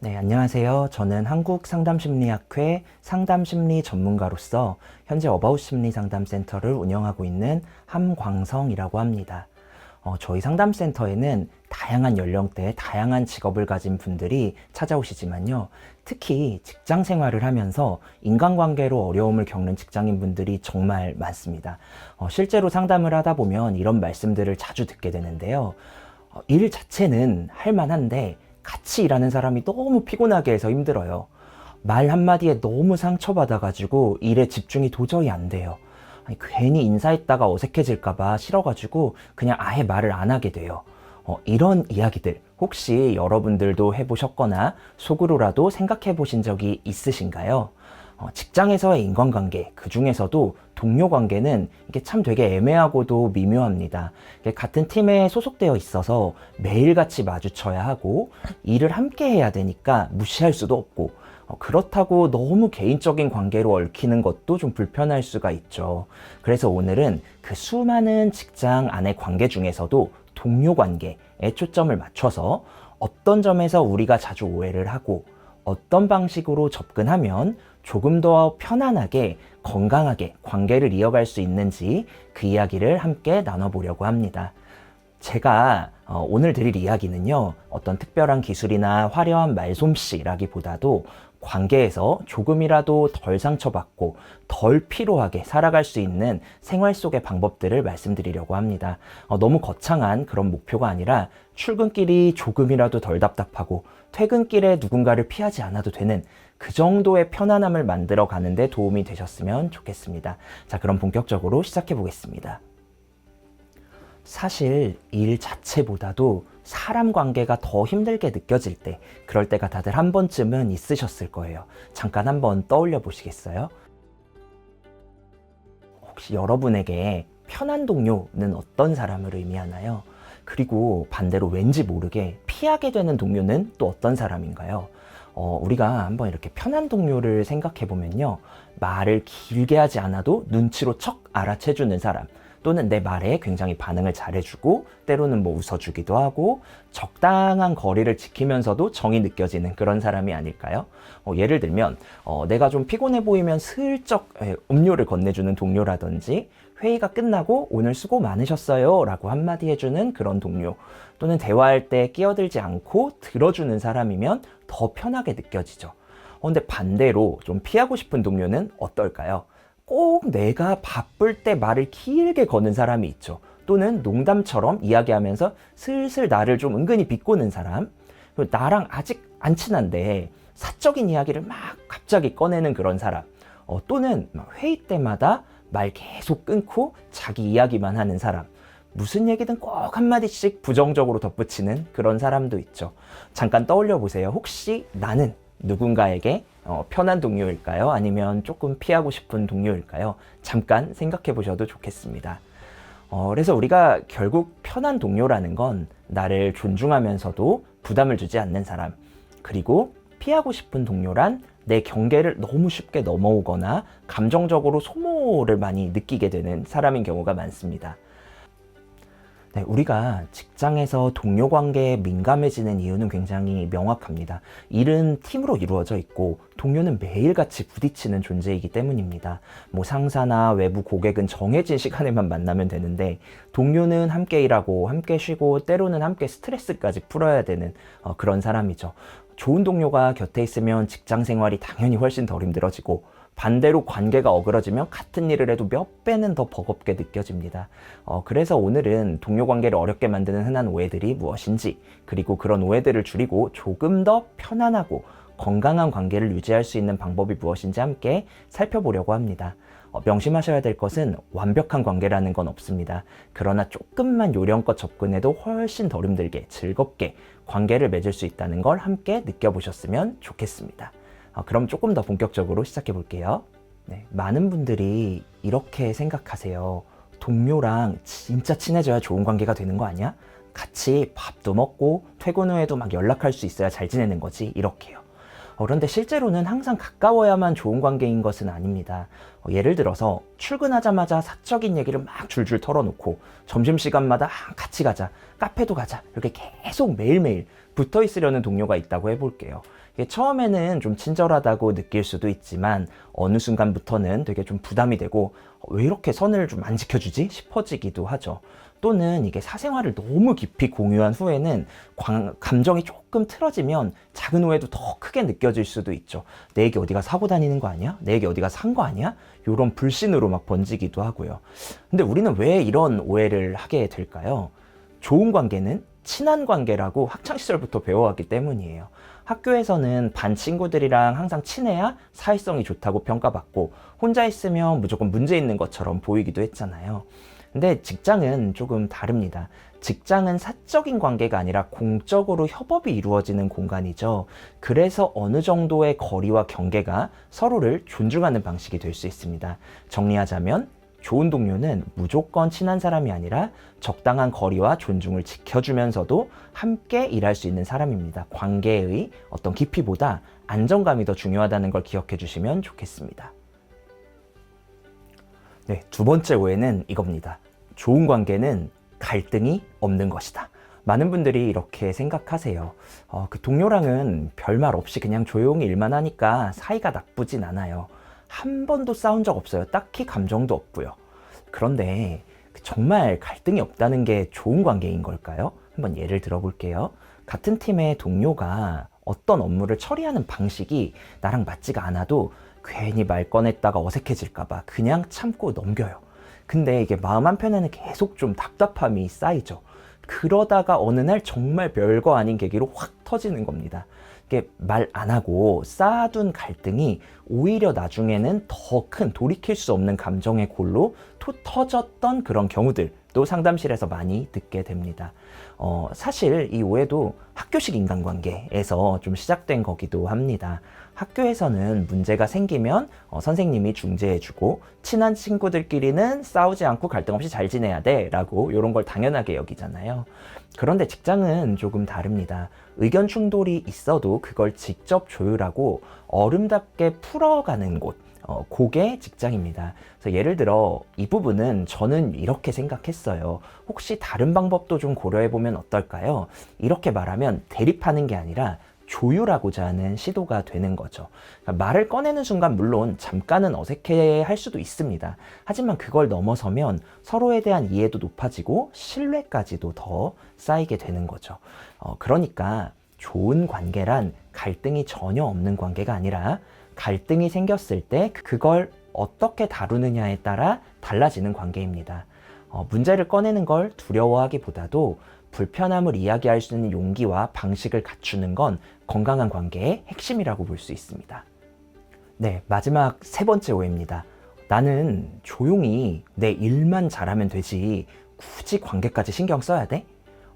네, 안녕하세요. 저는 한국상담심리학회 상담심리 전문가로서 현재 어바웃심리상담센터를 운영하고 있는 함광성이라고 합니다. 저희 상담센터에는 다양한 연령대, 다양한 직업을 가진 분들이 찾아오시지만요. 특히 직장 생활을 하면서 인간관계로 어려움을 겪는 직장인분들이 정말 많습니다. 실제로 상담을 하다 보면 이런 말씀들을 자주 듣게 되는데요. 일 자체는 할 만한데 같이 일하는 사람이 너무 피곤하게 해서 힘들어요. 말 한마디에 너무 상처받아가지고 일에 집중이 도저히 안 돼요. 아니, 괜히 인사했다가 어색해질까봐 싫어가지고 그냥 아예 말을 안 하게 돼요. 이런 이야기들 혹시 여러분들도 해보셨거나 속으로라도 생각해 보신 적이 있으신가요? 직장에서의 인간관계, 그 중에서도 동료 관계는 이게 참 되게 애매하고도 미묘합니다. 같은 팀에 소속되어 있어서 매일같이 마주쳐야 하고 일을 함께 해야 되니까 무시할 수도 없고 그렇다고 너무 개인적인 관계로 얽히는 것도 좀 불편할 수가 있죠. 그래서 오늘은 그 수많은 직장 안의 관계 중에서도 동료 관계에 초점을 맞춰서 어떤 점에서 우리가 자주 오해를 하고 어떤 방식으로 접근하면 조금 더 편안하게 건강하게 관계를 이어갈 수 있는지 그 이야기를 함께 나눠보려고 합니다. 제가 오늘 드릴 이야기는요, 어떤 특별한 기술이나 화려한 말솜씨라기보다도 관계에서 조금이라도 덜 상처받고 덜 피로하게 살아갈 수 있는 생활 속의 방법들을 말씀드리려고 합니다. 너무 거창한 그런 목표가 아니라 출근길이 조금이라도 덜 답답하고 퇴근길에 누군가를 피하지 않아도 되는 그 정도의 편안함을 만들어 가는데 도움이 되셨으면 좋겠습니다. 자, 그럼 본격적으로 시작해 보겠습니다. 사실 일 자체보다도 사람 관계가 더 힘들게 느껴질 때, 그럴 때가 다들 한 번쯤은 있으셨을 거예요. 잠깐 한번 떠올려 보시겠어요? 혹시 여러분에게 편한 동료는 어떤 사람을 의미하나요? 그리고 반대로 왠지 모르게 피하게 되는 동료는 또 어떤 사람인가요? 우리가 한번 이렇게 편한 동료를 생각해 보면요. 말을 길게 하지 않아도 눈치로 척 알아채주는 사람, 또는 내 말에 굉장히 반응을 잘해주고 때로는 뭐 웃어주기도 하고 적당한 거리를 지키면서도 정이 느껴지는 그런 사람이 아닐까요? 예를 들면 내가 좀 피곤해 보이면 슬쩍 음료를 건네주는 동료라든지, 회의가 끝나고 오늘 수고 많으셨어요 라고 한마디 해주는 그런 동료, 또는 대화할 때 끼어들지 않고 들어주는 사람이면 더 편하게 느껴지죠. 근데 반대로 좀 피하고 싶은 동료는 어떨까요? 꼭 내가 바쁠 때 말을 길게 거는 사람이 있죠. 또는 농담처럼 이야기하면서 슬슬 나를 좀 은근히 비꼬는 사람, 나랑 아직 안 친한데 사적인 이야기를 막 갑자기 꺼내는 그런 사람, 또는 회의 때마다 말 계속 끊고 자기 이야기만 하는 사람, 무슨 얘기든 꼭 한마디씩 부정적으로 덧붙이는 그런 사람도 있죠. 잠깐 떠올려 보세요. 혹시 나는 누군가에게 편한 동료일까요? 아니면 조금 피하고 싶은 동료일까요? 잠깐 생각해 보셔도 좋겠습니다. 그래서 우리가 결국 편한 동료라는 건 나를 존중하면서도 부담을 주지 않는 사람, 그리고 피하고 싶은 동료란 내 경계를 너무 쉽게 넘어오거나 감정적으로 소모를 많이 느끼게 되는 사람인 경우가 많습니다. 네, 우리가 직장에서 동료 관계에 민감해지는 이유는 굉장히 명확합니다. 일은 팀으로 이루어져 있고 동료는 매일같이 부딪히는 존재이기 때문입니다. 뭐 상사나 외부 고객은 정해진 시간에만 만나면 되는데 동료는 함께 일하고 함께 쉬고 때로는 함께 스트레스까지 풀어야 되는 그런 사람이죠. 좋은 동료가 곁에 있으면 직장 생활이 당연히 훨씬 덜 힘들어지고, 반대로 관계가 어그러지면 같은 일을 해도 몇 배는 더 버겁게 느껴집니다. 그래서 오늘은 동료 관계를 어렵게 만드는 흔한 오해들이 무엇인지, 그리고 그런 오해들을 줄이고 조금 더 편안하고 건강한 관계를 유지할 수 있는 방법이 무엇인지 함께 살펴보려고 합니다. 명심하셔야 될 것은 완벽한 관계라는 건 없습니다. 그러나 조금만 요령껏 접근해도 훨씬 덜 힘들게 즐겁게 관계를 맺을 수 있다는 걸 함께 느껴보셨으면 좋겠습니다. 그럼 조금 더 본격적으로 시작해 볼게요. 네, 많은 분들이 이렇게 생각하세요. 동료랑 진짜 친해져야 좋은 관계가 되는 거 아니야? 같이 밥도 먹고 퇴근 후에도 막 연락할 수 있어야 잘 지내는 거지, 이렇게요. 그런데 실제로는 항상 가까워야만 좋은 관계인 것은 아닙니다. 예를 들어서 출근하자마자 사적인 얘기를 막 줄줄 털어놓고 점심시간마다 같이 가자, 카페도 가자 이렇게 계속 매일매일 붙어 있으려는 동료가 있다고 해볼게요. 이게 처음에는 좀 친절하다고 느낄 수도 있지만 어느 순간부터는 되게 좀 부담이 되고 왜 이렇게 선을 좀 안 지켜주지 싶어지기도 하죠. 또는 이게 사생활을 너무 깊이 공유한 후에는 감정이 조금 틀어지면 작은 오해도 더 크게 느껴질 수도 있죠. 내 얘기 어디가 사고 다니는 거 아니야? 내 얘기 어디가 산 거 아니야? 이런 불신으로 막 번지기도 하고요. 근데 우리는 왜 이런 오해를 하게 될까요? 좋은 관계는 친한 관계라고 학창시절부터 배워왔기 때문이에요. 학교에서는 반 친구들이랑 항상 친해야 사회성이 좋다고 평가받고 혼자 있으면 무조건 문제 있는 것처럼 보이기도 했잖아요. 근데 직장은 조금 다릅니다. 직장은 사적인 관계가 아니라 공적으로 협업이 이루어지는 공간이죠. 그래서 어느 정도의 거리와 경계가 서로를 존중하는 방식이 될 수 있습니다. 정리하자면 좋은 동료는 무조건 친한 사람이 아니라 적당한 거리와 존중을 지켜주면서도 함께 일할 수 있는 사람입니다. 관계의 어떤 깊이보다 안정감이 더 중요하다는 걸 기억해 주시면 좋겠습니다. 네, 두 번째 오해는 이겁니다. 좋은 관계는 갈등이 없는 것이다. 많은 분들이 이렇게 생각하세요. 그 동료랑은 별말 없이 그냥 조용히 일만 하니까 사이가 나쁘진 않아요. 한 번도 싸운 적 없어요. 딱히 감정도 없고요. 그런데 정말 갈등이 없다는 게 좋은 관계인 걸까요? 한번 예를 들어볼게요. 같은 팀의 동료가 어떤 업무를 처리하는 방식이 나랑 맞지가 않아도 괜히 말 꺼냈다가 어색해질까봐 그냥 참고 넘겨요. 근데 이게 마음 한편에는 계속 좀 답답함이 쌓이죠. 그러다가 어느 날 정말 별거 아닌 계기로 확 터지는 겁니다. 이게 말 안 하고 쌓아둔 갈등이 오히려 나중에는 더 큰 돌이킬 수 없는 감정의 골로 터졌던 그런 경우들도 상담실에서 많이 듣게 됩니다. 사실 이 오해도 학교식 인간관계에서 좀 시작된 거기도 합니다. 학교에서는 문제가 생기면 선생님이 중재해주고 친한 친구들끼리는 싸우지 않고 갈등 없이 잘 지내야 돼 라고 이런 걸 당연하게 여기잖아요. 그런데 직장은 조금 다릅니다. 의견 충돌이 있어도 그걸 직접 조율하고 어른답게 풀어가는 곳, 그게 직장입니다. 그래서 예를 들어 이 부분은 저는 이렇게 생각했어요. 혹시 다른 방법도 좀 고려해보면 어떨까요? 이렇게 말하면 대립하는 게 아니라 조율하고자 하는 시도가 되는 거죠. 그러니까 말을 꺼내는 순간 물론 잠깐은 어색해 할 수도 있습니다. 하지만 그걸 넘어서면 서로에 대한 이해도 높아지고 신뢰까지도 더 쌓이게 되는 거죠. 그러니까 좋은 관계란 갈등이 전혀 없는 관계가 아니라 갈등이 생겼을 때 그걸 어떻게 다루느냐에 따라 달라지는 관계입니다. 문제를 꺼내는 걸 두려워하기보다도 불편함을 이야기할 수 있는 용기와 방식을 갖추는 건 건강한 관계의 핵심이라고 볼 수 있습니다. 네, 마지막 세 번째 오해입니다. 나는 조용히 내 일만 잘하면 되지 굳이 관계까지 신경 써야 돼?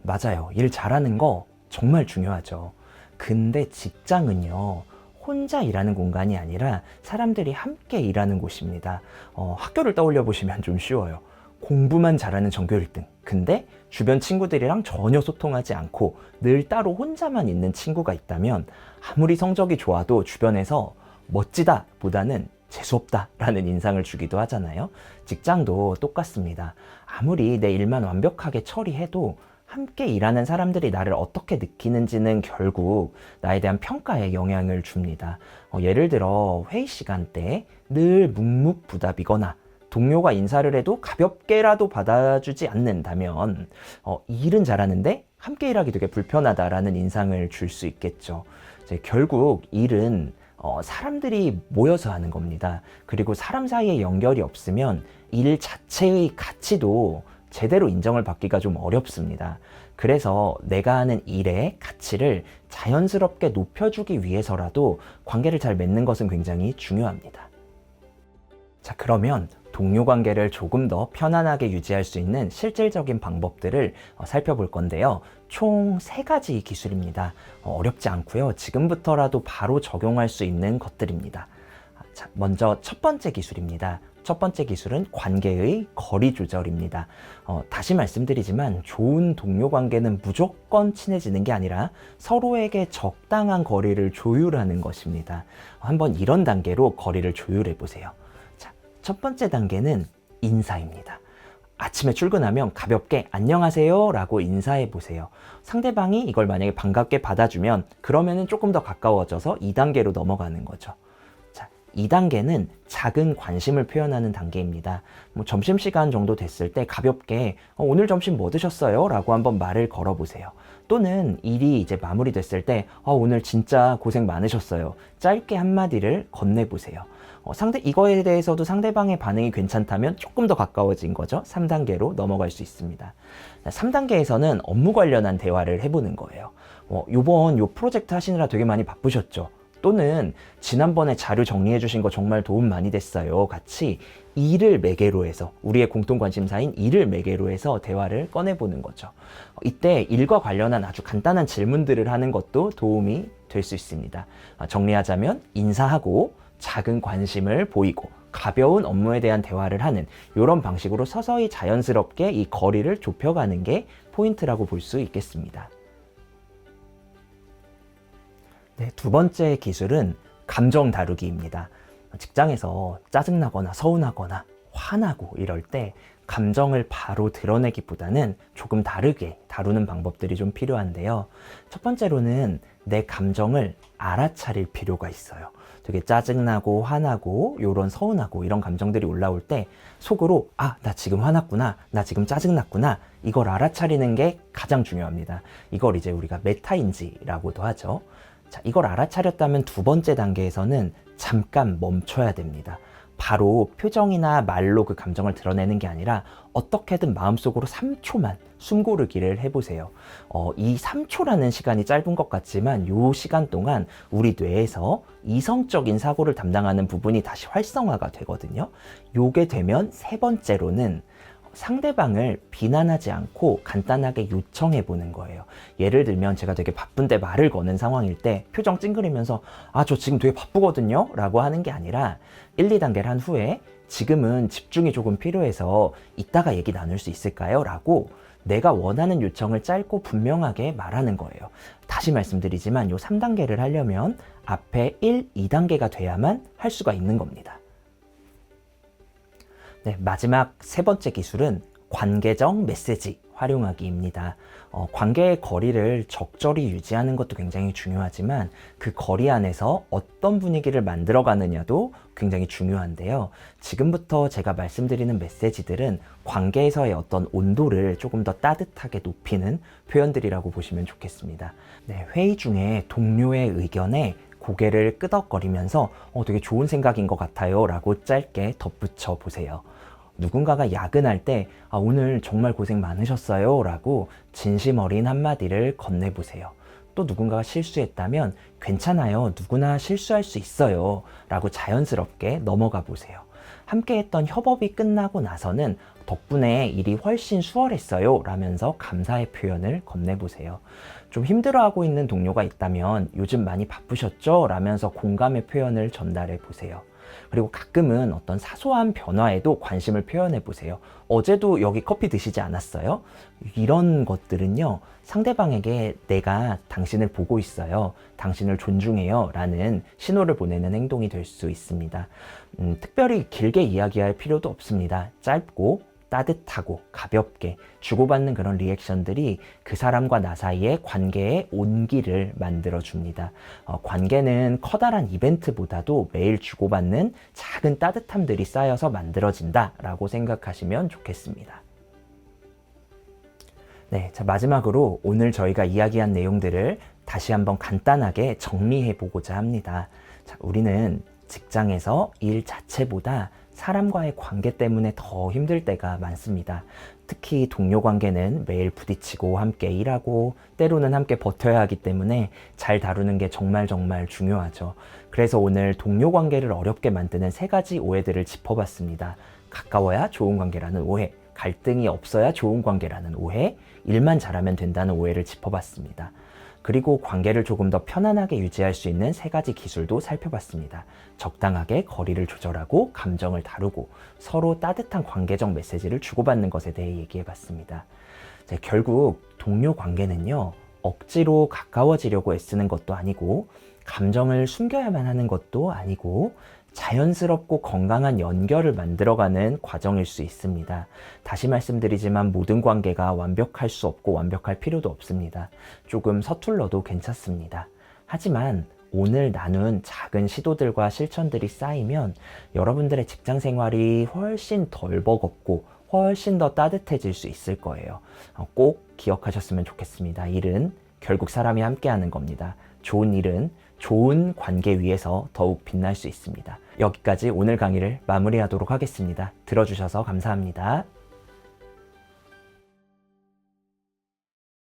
맞아요. 일 잘하는 거 정말 중요하죠. 근데 직장은요, 혼자 일하는 공간이 아니라 사람들이 함께 일하는 곳입니다. 학교를 떠올려 보시면 좀 쉬워요. 공부만 잘하는 전교 1등. 근데 주변 친구들이랑 전혀 소통하지 않고 늘 따로 혼자만 있는 친구가 있다면 아무리 성적이 좋아도 주변에서 멋지다 보다는 재수없다 라는 인상을 주기도 하잖아요. 직장도 똑같습니다. 아무리 내 일만 완벽하게 처리해도 함께 일하는 사람들이 나를 어떻게 느끼는지는 결국 나에 대한 평가에 영향을 줍니다. 예를 들어 회의 시간 때 늘 묵묵부답이거나 동료가 인사를 해도 가볍게라도 받아주지 않는다면 일은 잘하는데 함께 일하기 되게 불편하다라는 인상을 줄 수 있겠죠. 결국 일은 사람들이 모여서 하는 겁니다. 그리고 사람 사이에 연결이 없으면 일 자체의 가치도 제대로 인정을 받기가 좀 어렵습니다. 그래서 내가 하는 일의 가치를 자연스럽게 높여주기 위해서라도 관계를 잘 맺는 것은 굉장히 중요합니다. 자, 그러면 동료 관계를 조금 더 편안하게 유지할 수 있는 실질적인 방법들을 살펴볼 건데요. 총 3가지 기술입니다. 어렵지 않고요. 지금부터라도 바로 적용할 수 있는 것들입니다. 자, 먼저 첫 번째 기술입니다. 첫 번째 기술은 관계의 거리 조절입니다. 다시 말씀드리지만 좋은 동료 관계는 무조건 친해지는 게 아니라 서로에게 적당한 거리를 조율하는 것입니다. 한번 이런 단계로 거리를 조율해 보세요. 자, 첫 번째 단계는 인사입니다. 아침에 출근하면 가볍게 안녕하세요 라고 인사해 보세요. 상대방이 이걸 만약에 반갑게 받아주면 그러면은 조금 더 가까워져서 2단계로 넘어가는 거죠. 2단계는 작은 관심을 표현하는 단계입니다. 점심시간 정도 됐을 때 가볍게 오늘 점심 뭐 드셨어요? 라고 한번 말을 걸어보세요. 또는 일이 이제 마무리됐을 때 오늘 진짜 고생 많으셨어요. 짧게 한마디를 건네보세요. 이거에 대해서도 상대방의 반응이 괜찮다면 조금 더 가까워진 거죠. 3단계로 넘어갈 수 있습니다. 3단계에서는 업무 관련한 대화를 해보는 거예요. 요번 요 프로젝트 하시느라 되게 많이 바쁘셨죠? 또는 지난번에 자료 정리해 주신 거 정말 도움 많이 됐어요. 같이 일을 매개로 해서 우리의 공통 관심사인 일을 매개로 해서 대화를 꺼내보는 거죠. 이때 일과 관련한 아주 간단한 질문들을 하는 것도 도움이 될 수 있습니다. 정리하자면 인사하고 작은 관심을 보이고 가벼운 업무에 대한 대화를 하는 이런 방식으로 서서히 자연스럽게 이 거리를 좁혀가는 게 포인트라고 볼 수 있겠습니다. 네, 두 번째 기술은 감정 다루기입니다. 직장에서 짜증나거나 서운하거나 화나고 이럴 때 감정을 바로 드러내기보다는 조금 다르게 다루는 방법들이 좀 필요한데요. 첫 번째로는 내 감정을 알아차릴 필요가 있어요. 되게 짜증나고 화나고 이런 서운하고 이런 감정들이 올라올 때 속으로 나 지금 화났구나, 나 지금 짜증났구나, 이걸 알아차리는 게 가장 중요합니다. 이걸 이제 우리가 메타인지라고도 하죠. 자, 이걸 알아차렸다면 두 번째 단계에서는 잠깐 멈춰야 됩니다. 바로 표정이나 말로 그 감정을 드러내는 게 아니라 어떻게든 마음속으로 3초만 숨 고르기를 해보세요. 이 3초라는 시간이 짧은 것 같지만 이 시간 동안 우리 뇌에서 이성적인 사고를 담당하는 부분이 다시 활성화가 되거든요. 요게 되면 세 번째로는 상대방을 비난하지 않고 간단하게 요청해 보는 거예요. 예를 들면 제가 되게 바쁜데 말을 거는 상황일 때 표정 찡그리면서 저 지금 되게 바쁘거든요 라고 하는 게 아니라 1, 2단계를 한 후에 지금은 집중이 조금 필요해서 이따가 얘기 나눌 수 있을까요? 라고 내가 원하는 요청을 짧고 분명하게 말하는 거예요. 다시 말씀드리지만 이 3단계를 하려면 앞에 1, 2단계가 돼야만 할 수가 있는 겁니다. 네, 마지막 세 번째 기술은 관계적 메시지 활용하기입니다. 관계의 거리를 적절히 유지하는 것도 굉장히 중요하지만 그 거리 안에서 어떤 분위기를 만들어 가느냐도 굉장히 중요한데요. 지금부터 제가 말씀드리는 메시지들은 관계에서의 어떤 온도를 조금 더 따뜻하게 높이는 표현들이라고 보시면 좋겠습니다. 네, 회의 중에 동료의 의견에 고개를 끄덕거리면서 되게 좋은 생각인 것 같아요 라고 짧게 덧붙여 보세요. 누군가가 야근할 때 오늘 정말 고생 많으셨어요 라고 진심 어린 한마디를 건네보세요. 또 누군가가 실수했다면 괜찮아요, 누구나 실수할 수 있어요 라고 자연스럽게 넘어가 보세요. 함께 했던 협업이 끝나고 나서는 덕분에 일이 훨씬 수월했어요 라면서 감사의 표현을 건네보세요. 좀 힘들어하고 있는 동료가 있다면 요즘 많이 바쁘셨죠? 라면서 공감의 표현을 전달해 보세요. 그리고 가끔은 어떤 사소한 변화에도 관심을 표현해 보세요. 어제도 여기 커피 드시지 않았어요? 이런 것들은요, 상대방에게 내가 당신을 보고 있어요, 당신을 존중해요 라는 신호를 보내는 행동이 될 수 있습니다. 특별히 길게 이야기할 필요도 없습니다. 짧고 따뜻하고 가볍게 주고받는 그런 리액션들이 그 사람과 나 사이의 관계의 온기를 만들어줍니다. 관계는 커다란 이벤트보다도 매일 주고받는 작은 따뜻함들이 쌓여서 만들어진다라고 생각하시면 좋겠습니다. 네, 자, 마지막으로 오늘 저희가 이야기한 내용들을 다시 한번 간단하게 정리해 보고자 합니다. 자, 우리는 직장에서 일 자체보다 사람과의 관계 때문에 더 힘들 때가 많습니다. 특히 동료 관계는 매일 부딪히고 함께 일하고 때로는 함께 버텨야 하기 때문에 잘 다루는 게 정말 중요하죠. 그래서 오늘 동료 관계를 어렵게 만드는 3가지 오해들을 짚어봤습니다. 가까워야 좋은 관계라는 오해, 갈등이 없어야 좋은 관계라는 오해, 일만 잘하면 된다는 오해를 짚어봤습니다. 그리고 관계를 조금 더 편안하게 유지할 수 있는 3가지 기술도 살펴봤습니다. 적당하게 거리를 조절하고 감정을 다루고 서로 따뜻한 관계적 메시지를 주고받는 것에 대해 얘기해봤습니다. 결국 동료 관계는요, 억지로 가까워지려고 애쓰는 것도 아니고 감정을 숨겨야만 하는 것도 아니고 자연스럽고 건강한 연결을 만들어가는 과정일 수 있습니다. 다시 말씀드리지만 모든 관계가 완벽할 수 없고 완벽할 필요도 없습니다. 조금 서툴러도 괜찮습니다. 하지만 오늘 나눈 작은 시도들과 실천들이 쌓이면 여러분들의 직장 생활이 훨씬 덜 버겁고 훨씬 더 따뜻해질 수 있을 거예요. 꼭 기억하셨으면 좋겠습니다. 일은 결국 사람이 함께하는 겁니다. 좋은 일은 좋은 관계 위에서 더욱 빛날 수 있습니다. 여기까지 오늘 강의를 마무리하도록 하겠습니다. 들어주셔서 감사합니다.